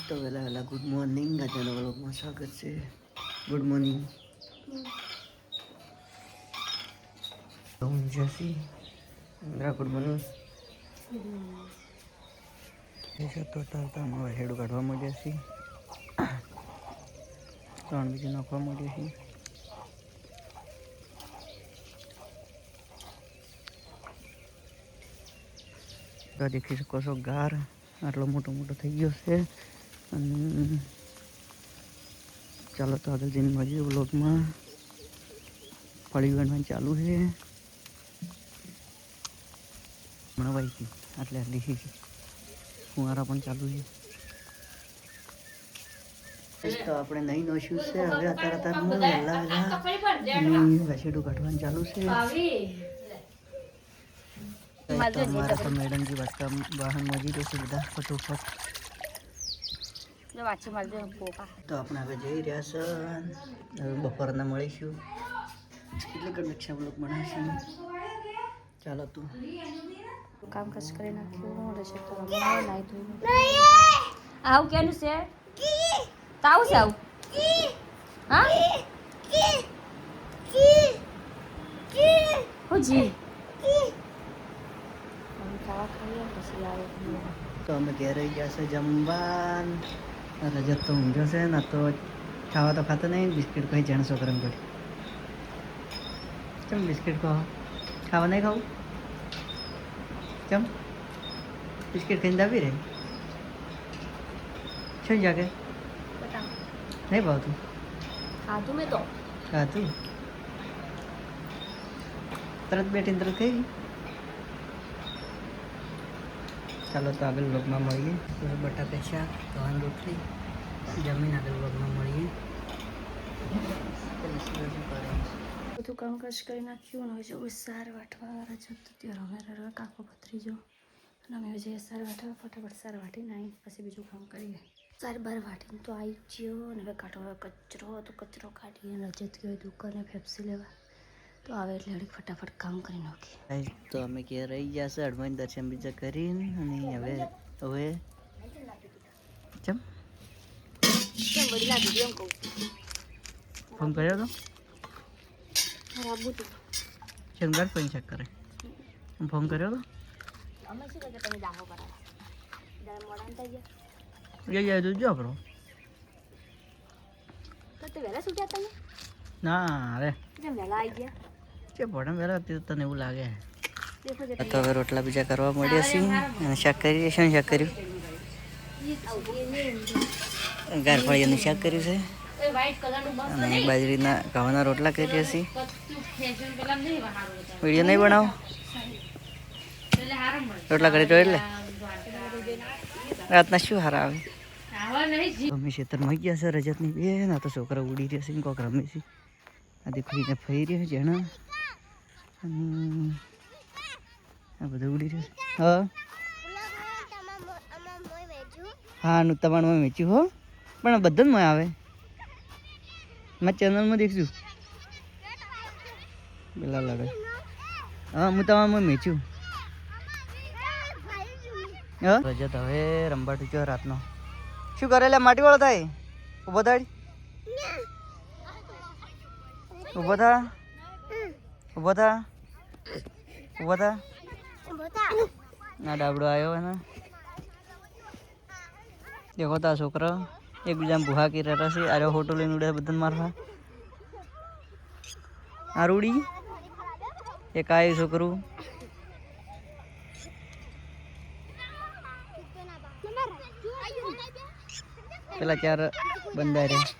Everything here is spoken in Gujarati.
તો વહેલા વહેલા ગુડ મોર્નિંગ. આજના વ્લોગમાં સ્વાગત છે. Good morning. Jassi Indra good morning. તો તારતા હેડું કાઢવા માંડ્યા છીએ. 3 બીજું નાખવા માંડ્યા છીએ. તો દેખી શકો છો ગાર આટલો મોટો થઈ ગયો છે. અને ચાલો તો આગળ જઈને મળીએ વ્લોગમાં. ફળી વણવાનું ચાલુ છે હમણાં વાઈકી આટલી છે. ફુવારા પણ ચાલુ છે. તો આપણે નહીં નોશ્યું છે. હવે અત્યારે વહેલા વેસેડું કાઢવાનું ચાલુ છે. અમારા તો મેડમજી વાટકા વાહન મજી રહેશે બધા ફટોફટ. તો આપણે હવે જઈ રહ્યા છે. હવે બપોરના મળીશું. કેટલી કનેક્શન બ્લોક બનાવીશું. ચાલો તું કામ કશ કરી નાખ્યું રહેશે તો આવું કેનું છે તાવું છે આવું હા હોજી ખાવા ખાઈએ પછી આવે. તો અમે ઘેર રહી ગયા છે જમવાન. રજત તો ઊંઘ્યો છે ને તો ખાવા તો ખાતો નહીં. બિસ્કિટ કહી જાણે છોકરાને પડી. ચમ બિસ્કિટ કહો ખાવા નહીં ખાવું. ચમ બિસ્કિટ ખાઈને દાબી રહે. શું જાગે નહીં ભાવતું. ખાધું મેં તો ખાધું તરત બેઠીને તરત ખાઈ. ચાલો તો આગળ વ્લોગમાં મળીએ. બટાકા શાક ગવાની રોટલી જમીન આગળ વ્લોગમાં મળીએ. બધું કામકાજ કરી નાખ્યું. અને હવે સાર વાટવા રજત ત્યાં રમે કાકો પથરી જો. અને અમે જઈએ સાર વાટવા. ફટાફટ સાર વાટીને આવી પછી બીજું કામ કરીએ. સાર બાર વાટીને તો આવી ગયો. અને હવે કાઢવા કચરો તો કચરો કાઢીને રજત ગયો દુકાને ફેફસી લેવા. તો આવે એટલે હળી ફટાફટ કામ કરી નાખીએ. તો અમે ક્યાં રહી ગયા છે. હનુમાન દર્શન બીજા કરીને અને હવે ચમ વળી લાગી ગયો એમ કહું. ફોન કર્યો તો રાબુ તું શંકર પણ ચેક કરે. ફોન કર્યો તો અમે શું કહે તમે દાહો કરાવો મોડા થઈ ગયા. જાય તો જો બરો તો તે વહેલા સુટ્યા તમે ના અરે જેમ વહેલા આવી ગયા કે ભણમ વહેલા તને એવું લાગે. દેખો જે તો હવે રોટલા બીજા કરવા મળ્યા છીએ. અને શાક કરીએ. શું શાક કર્યું? ગારફળિયાનું શાક કર્યું છે. અને બાજરીના ઘઉંના રોટલા કરીએ છીએ. વિડીયો નહીં બનાવો રોટલા કરી તો એટલે રાતના શું હારા આવે. અમે ખેતરમાં ગયા છે રજતની બેન. આ તો છોકરા ઉડી રહ્યા છે કોક રમે છે. આ દીકરીને ફરી રહ્યો છે જણા. આ બધું ઉડી રહ્યું. હા હા નું તમારું વેચ્યું હો. પણ બધા જ આવે મારા ચેનલમાં દેખશું પેલા લાગે. હા હું તમારું વેચ્યું. હા રજત હવે રંબા ટૂચ્યો રાતનો. શું કરે લે માટી વાળો થાય. ઉભો થાય ઉભો થા ઉભો થા ઉભો થા. ના ડાબડો આવ્યો હે ને. દેખો તા છોકરા એકબીજા ભૂહા કરી રહ્યા છે. આરે ફોટો લઈને ઉડે બધાને મારવા. આ રૂડી એક આવ્યું છોકરું. પેલા 4 બંદા રહ્યા.